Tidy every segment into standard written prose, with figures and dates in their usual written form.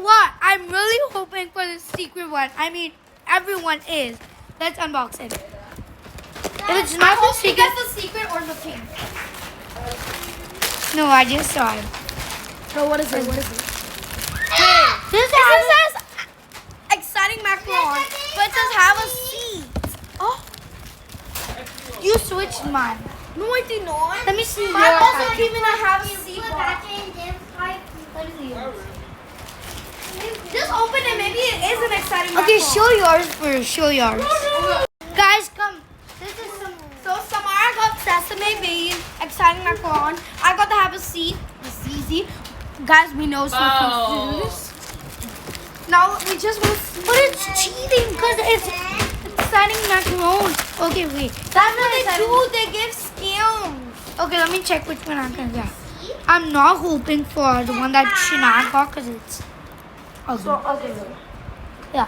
what? I'm really hoping for the secret one. I mean, everyone is. Let's unbox it. If it's not the secret, the secret or the pink. no, I just saw it. So what is it? What is it? This says exciting macaron, but it says have a seat. Oh, you switched mine. No, I did not. Let me see. Mine your also package. came in a have a seat box. Just open it. Maybe it is an exciting macaron. Okay, show yours first. Show yours. Guys, come. This is so Samara got sesame bean, exciting macaron. I got to have a seat. This is easy. Guys, we know so supposed to do this. Now we just will see. But it's cheating because it's exciting macaron. Okay, wait. That's what they do. They give scams. Okay, let me check which one I'm gonna get. I'm not hoping for the one that Shana got because it's ugly. So okay. Yeah.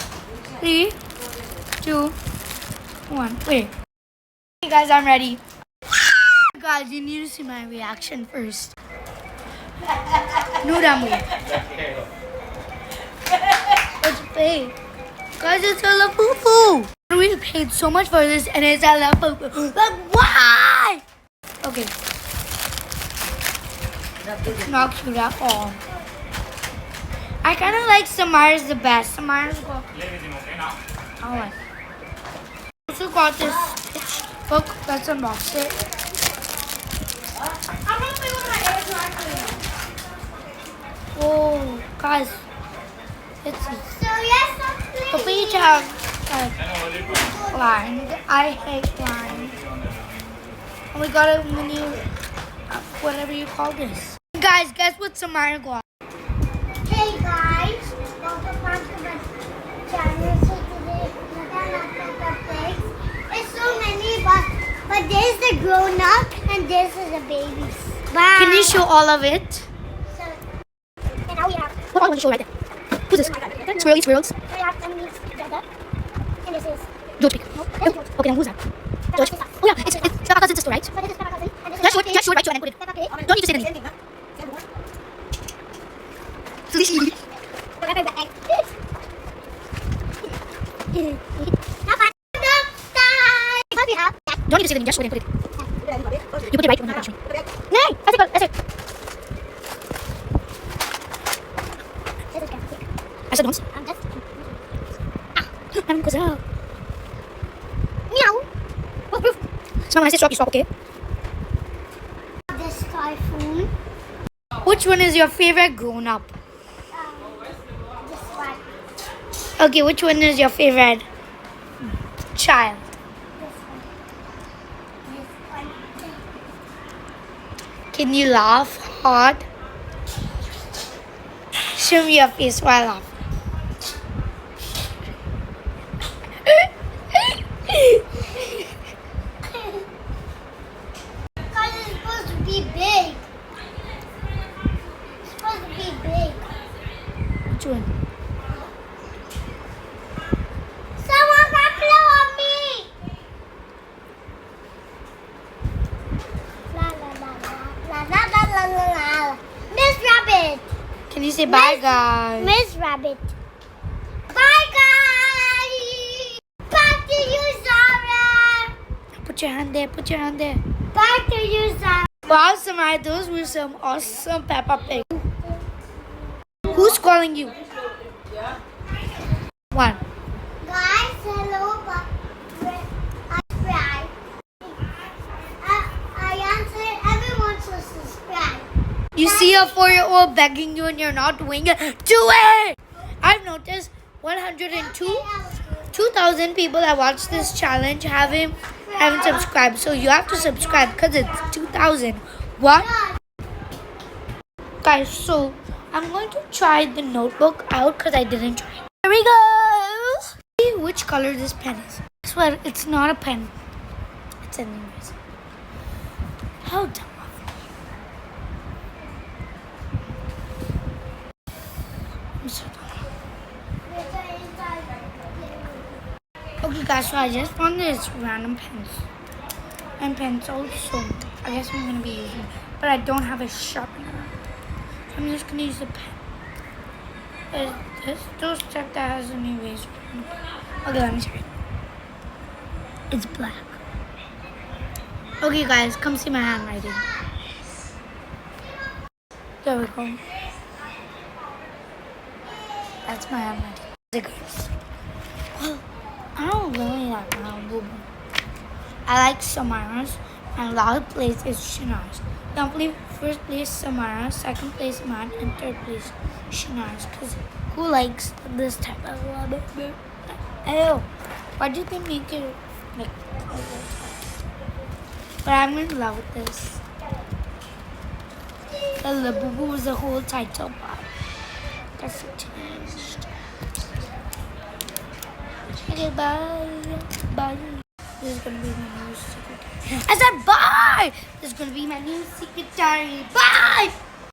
3, 2, 1. Wait. Okay, guys, I'm ready. Guys, you need to see my reaction first. No damn way. It's fake. Guys, it's a labubu. We paid so much for this and it's a labubu. Like, why? Okay. Not cute at all. I kind of like Samara's the best. Samara's got. Alright. Also got this stitch book. Let's unbox it. I'm gonna play with my air dryer. Oh, guys. Let's see. So yes, The page has lines. I hate lines. And we got a mini, whatever you call this. Guys, guess what Samara got? Hey guys, welcome back to the channel. So today, it's so many, but there's the grown up and this is the babies. Wow. Can you show all of it? So, and now we have. What I want to show right there. Who's this? Swirly swirls. We have together, and this is. George Pick. Okay, now who's that? George. Oh yeah, it's Peppa Cousin's sister, right? So this is Peppa Cousin, and this Just is show it right to and then put it. Peppa Pig. Don't need to say the name. Sleepy. Peppa Pig. Have fun. What we have? Don't need to say the name, just show it and put it. You put it right when you punch me. No, that's it, that's it. This is Peppa Pig. I said don't. I'm just. I'm Gazelle. Meow. Oh, proof. So when I say stop, you stop, okay? This typhoon. Which one is your favorite grown-up? This one. Okay, which one is your favorite child? This one. This one. Can you laugh hard? Show me your face while I laugh. Because it's supposed to be big. It's supposed to be big. Which one? Someone got blow on me. La la la la la la la la la. Miss Rabbit. Can you say bye, guys? Miss Rabbit. Bye guys. Back to you, Zara. Put your hand there, put your hand there. Back to you, Zara. Wow, Samara, those were some awesome Peppa Pig. Who's calling you? One. Guys, hello, but I subscribe. I answered everyone to subscribe. You see a 4-year-old begging you and you're not doing it. Do it! I've noticed 2,000 people that watch this challenge haven't subscribed. So you have to subscribe because it's 2,000. What? Guys, so I'm going to try the notebook out because I didn't try it. Here we go! See which color this pen is. I swear, it's not a pen. It's an eraser. How dumb of me. I'm so dumb. Okay guys, so I just found this random pens and pencils, so I guess I'm gonna be using it. But I don't have a sharpener. So I'm just gonna use the pen. This toast check that has an eraser. Okay, let me try. It's black. Okay, guys, come see my handwriting. There we go. That's my handwriting. Stickers. Well, I don't really like labubu. I like Samara's, and last place is Shinar's. Don't believe first place Samara, second place mine, and third place Shinar's. Cause who likes this type of labubu? Ew. Why did they make it like? But I'm in love with this. The labubu was the whole title, but that's it changed. Okay, bye. Bye. This is gonna be my new secret diary. I said bye! This is gonna be my new secret diary. Bye!